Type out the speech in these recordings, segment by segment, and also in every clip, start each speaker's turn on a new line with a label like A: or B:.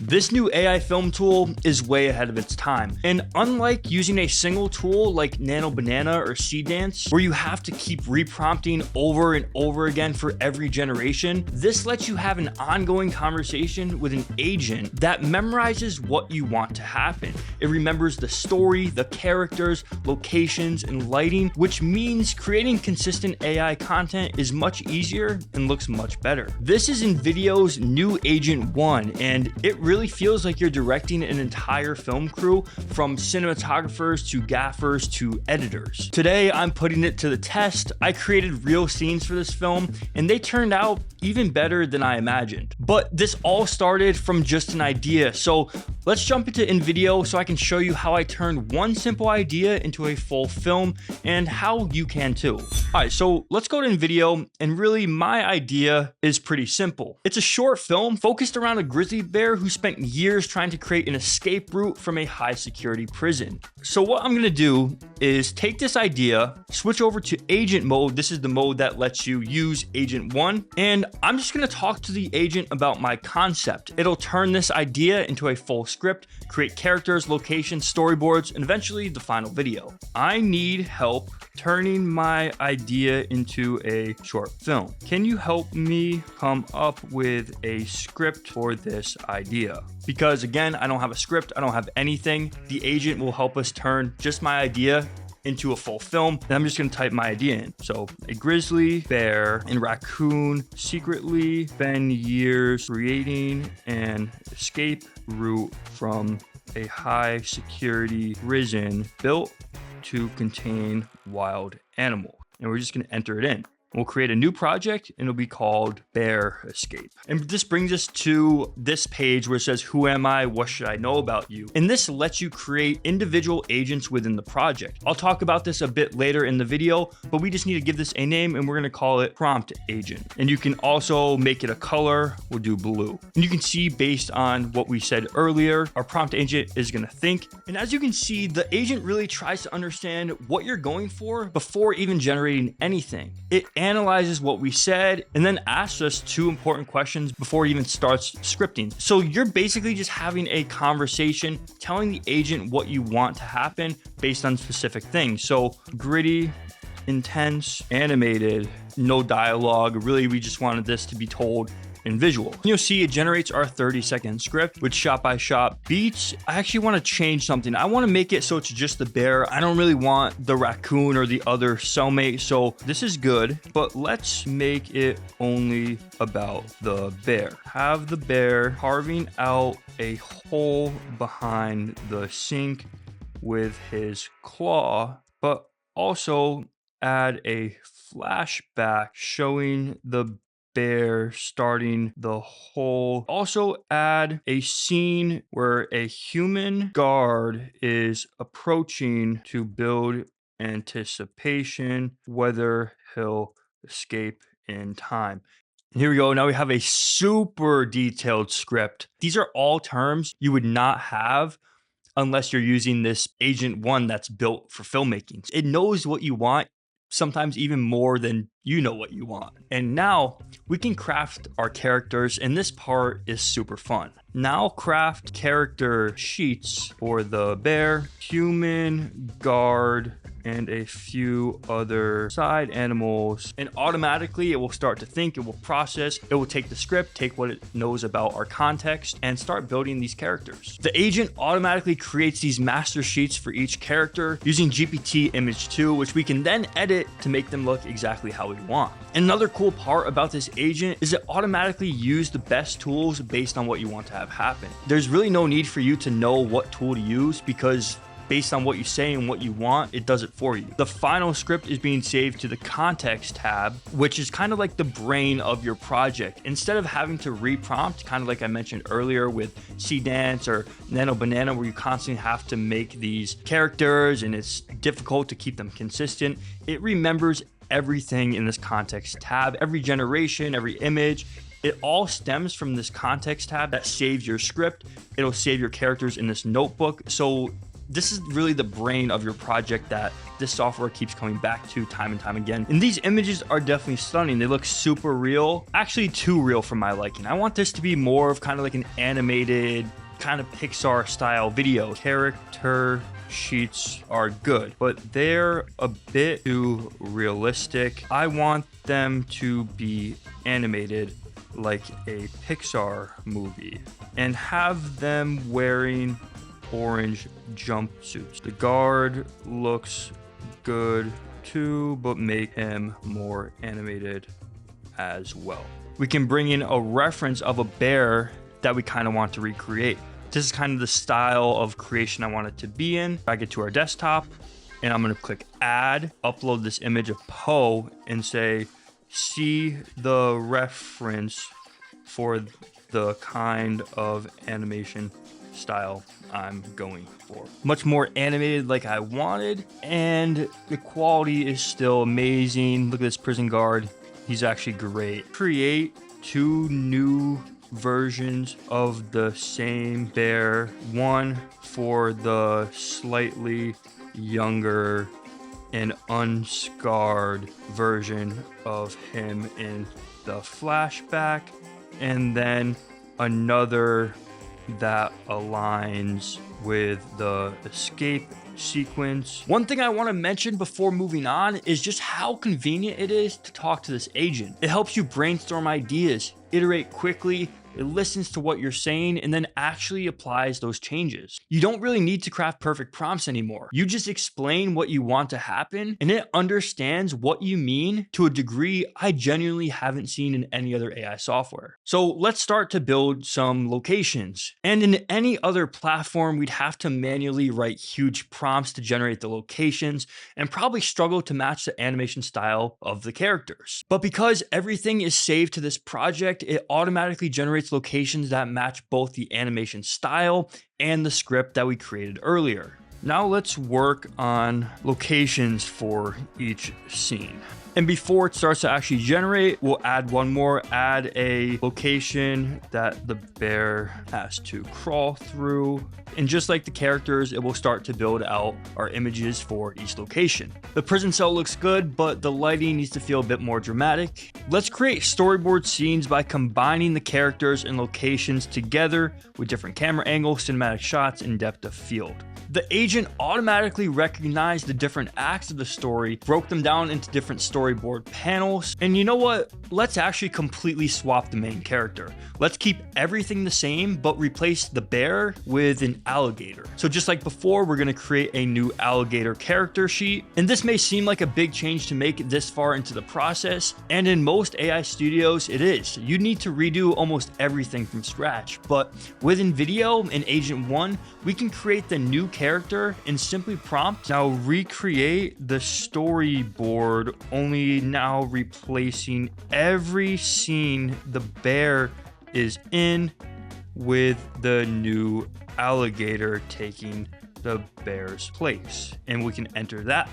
A: This new AI film tool is way ahead of its time, and unlike using a single tool like Nano Banana or Seedance, where you have to keep reprompting over and over again for every generation, this lets you have an ongoing conversation with an agent that memorizes what you want to happen. It remembers the story, the characters, locations, and lighting, which means creating consistent AI content is much easier and looks much better. This is Invideo's new Agent 1, and it really feels like you're directing an entire film crew, from cinematographers to gaffers to editors. Today, I'm putting it to the test. I created real scenes for this film, and they turned out even better than I imagined. But this all started from just an idea. So let's jump into Invideo so I can show you how I turned one simple idea into a full film and how you can too. All right, so let's go to Invideo, and really my idea is pretty simple. It's a short film focused around a grizzly bear who spent years trying to create an escape route from a high security prison. So what I'm gonna do is take this idea, switch over to agent mode. This is the mode that lets you use Agent 1, and I'm just gonna talk to the agent about my concept. It'll turn this idea into a full script, create characters, locations, storyboards, and eventually the final video. I need help turning my idea into a short film. Can you help me come up with a script for this idea? Because again, I don't have a script, I don't have anything. The agent will help us turn just my idea into a full film, and I'm just gonna type my idea in. So a grizzly bear and raccoon secretly spend years creating an escape route from a high security prison built to contain wild animals. And we're just gonna enter it in. We'll create a new project and it'll be called Bear Escape. And this brings us to this page where it says, who am I? What should I know about you? And this lets you create individual agents within the project. I'll talk about this a bit later in the video, but we just need to give this a name and we're gonna call it Prompt Agent. And you can also make it a color, we'll do blue. And you can see based on what we said earlier, our prompt agent is gonna think. And as you can see, the agent really tries to understand what you're going for before even generating anything. It analyzes what we said and then asks us two important questions before it even starts scripting. So you're basically just having a conversation, telling the agent what you want to happen based on specific things. So gritty, intense, animated, no dialogue. Really, we just wanted this to be told in visual. You'll see it generates our 30-second script with shot-by-shot beats. I actually want to change something. I want to make it so it's just the bear. I don't really want the raccoon or the other cellmate. So this is good, but let's make it only about the bear. Have the bear carving out a hole behind the sink with his claw, but also add a flashback showing the bear starting the hole. Also add a scene where a human guard is approaching to build anticipation whether he'll escape in time. And here we go. Now we have a super detailed script. These are all terms you would not have unless you're using this Agent 1 that's built for filmmaking. It knows what you want, sometimes even more than you know what you want. And now we can craft our characters, and this part is super fun. Now craft character sheets for the bear, human, guard, and a few other side animals. And automatically it will start to think, it will process, it will take the script, take what it knows about our context, and start building these characters. The agent automatically creates these master sheets for each character using GPT Image 2, which we can then edit to make them look exactly how we want. Another cool part about this agent is it automatically uses the best tools based on what you want to have happen. There's really no need for you to know what tool to use, because based on what you say and what you want, it does it for you. The final script is being saved to the context tab, which is kind of like the brain of your project. Instead of having to reprompt, kind of like I mentioned earlier with Seedance or Nano Banana, where you constantly have to make these characters and it's difficult to keep them consistent, it remembers everything in this context tab, every generation, every image. It all stems from this context tab that saves your script. It'll save your characters in this notebook. So This is really the brain of your project that this software keeps coming back to time and time again. And these images are definitely stunning. They look super real, actually too real for my liking. I want this to be more of kind of like an animated kind of Pixar style video. Character sheets are good, but they're a bit too realistic. I want them to be animated like a Pixar movie and have them wearing orange jumpsuits. The guard looks good too, but make him more animated as well. We can bring in a reference of a bear that we kind of want to recreate. This is kind of the style of creation I want it to be in. I get to our desktop and I'm going to click add, upload this image of Poe and say, see the reference for the kind of animation style I'm going for. Much more animated like I wanted, and the quality is still amazing. Look at this prison guard. He's actually great. Create 2 new versions of the same bear, one for the slightly younger and unscarred version of him in the flashback, and then another that aligns with the escape sequence. One thing I want to mention before moving on is just how convenient it is to talk to this agent. It helps you brainstorm ideas, iterate quickly, it listens to what you're saying and then actually applies those changes. You don't really need to craft perfect prompts anymore. You just explain what you want to happen and it understands what you mean to a degree I genuinely haven't seen in any other AI software. So let's start to build some locations. And in any other platform, we'd have to manually write huge prompts to generate the locations and probably struggle to match the animation style of the characters. But because everything is saved to this project, it automatically generates locations that match both the animation style and the script that we created earlier. Now let's work on locations for each scene. And before it starts to actually generate, we'll add one more, add a location that the bear has to crawl through. And just like the characters, it will start to build out our images for each location. The prison cell looks good, but the lighting needs to feel a bit more dramatic. Let's create storyboard scenes by combining the characters and locations together with different camera angles, cinematic shots, and depth of field. The agent automatically recognized the different acts of the story, broke them down into different storyboard panels. And you know what? Let's actually completely swap the main character. Let's keep everything the same, but replace the bear with an alligator. So just like before, we're going to create a new alligator character sheet. And this may seem like a big change to make it this far into the process. And in most AI studios, it is. You need to redo almost everything from scratch. But with Invideo and Agent 1, we can create the new character and simply prompt, now recreate the storyboard, only now replacing every scene the bear is in with the new alligator taking the bear's place. And we can enter that.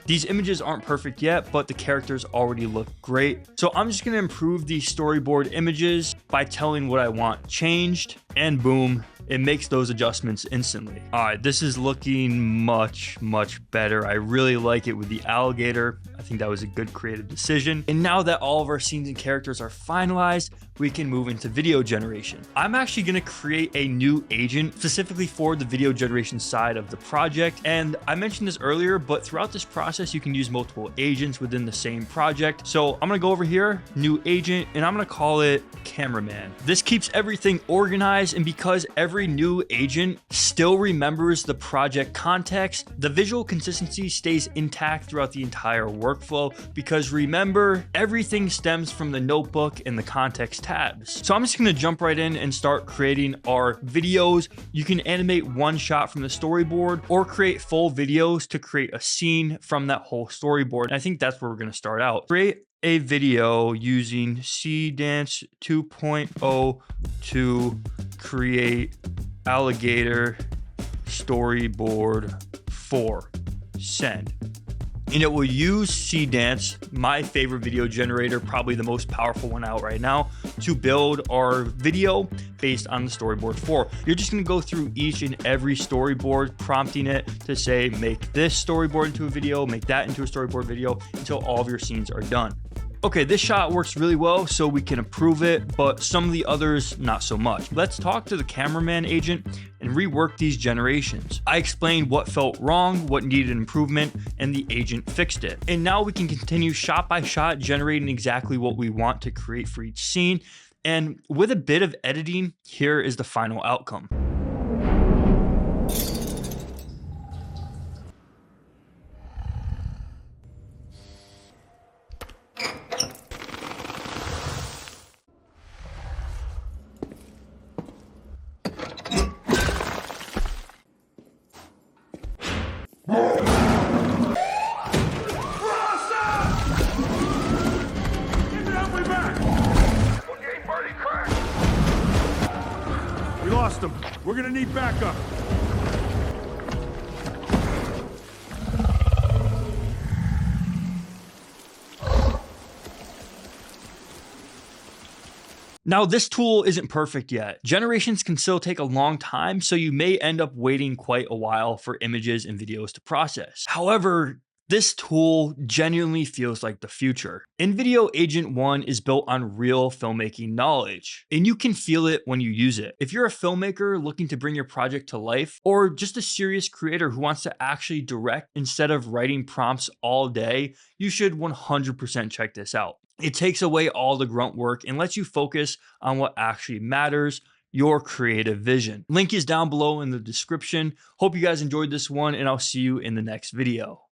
A: These images aren't perfect yet, but the characters already look great. So I'm just gonna improve these storyboard images by telling what I want changed, and boom, it makes those adjustments instantly. All right, this is looking much, much better. I really like it with the alligator. I think that was a good creative decision. And now that all of our scenes and characters are finalized, we can move into video generation. I'm actually gonna create a new agent specifically for the video generation side of the project. And I mentioned this earlier, but throughout this process, you can use multiple agents within the same project. So I'm gonna go over here, new agent, and I'm gonna call it cameraman. This keeps everything organized, and because every new agent still remembers the project context, the visual consistency stays intact throughout the entire workflow, because remember, everything stems from the notebook and the context tabs. So I'm just gonna jump right in and start creating our videos. You can animate one shot from the storyboard or create full videos to create a scene from that whole storyboard. And I think that's where we're gonna start out. Create a video using Cdance 2.0 to create alligator storyboard 4. Send. And it will use Cdance, my favorite video generator, probably the most powerful one out right now, to build our video. based on the storyboard 4. You're just going to go through each and every storyboard, prompting it to say, make this storyboard into a video, make that into a storyboard video, until all of your scenes are done. Okay, this shot works really well, so we can approve it, but some of the others, not so much. Let's talk to the cameraman agent and rework these generations. I explained what felt wrong, what needed improvement, and the agent fixed it. And now we can continue shot by shot, generating exactly what we want to create for each scene. And with a bit of editing, here is the final outcome.
B: We lost him. We're gonna need backup.
A: Now, this tool isn't perfect yet. Generations can still take a long time, so you may end up waiting quite a while for images and videos to process. However, this tool genuinely feels like the future. Invideo Agent 1 is built on real filmmaking knowledge, and you can feel it when you use it. If you're a filmmaker looking to bring your project to life, or just a serious creator who wants to actually direct instead of writing prompts all day, you should 100% check this out. It takes away all the grunt work and lets you focus on what actually matters, your creative vision. Link is down below in the description. Hope you guys enjoyed this one, and I'll see you in the next video.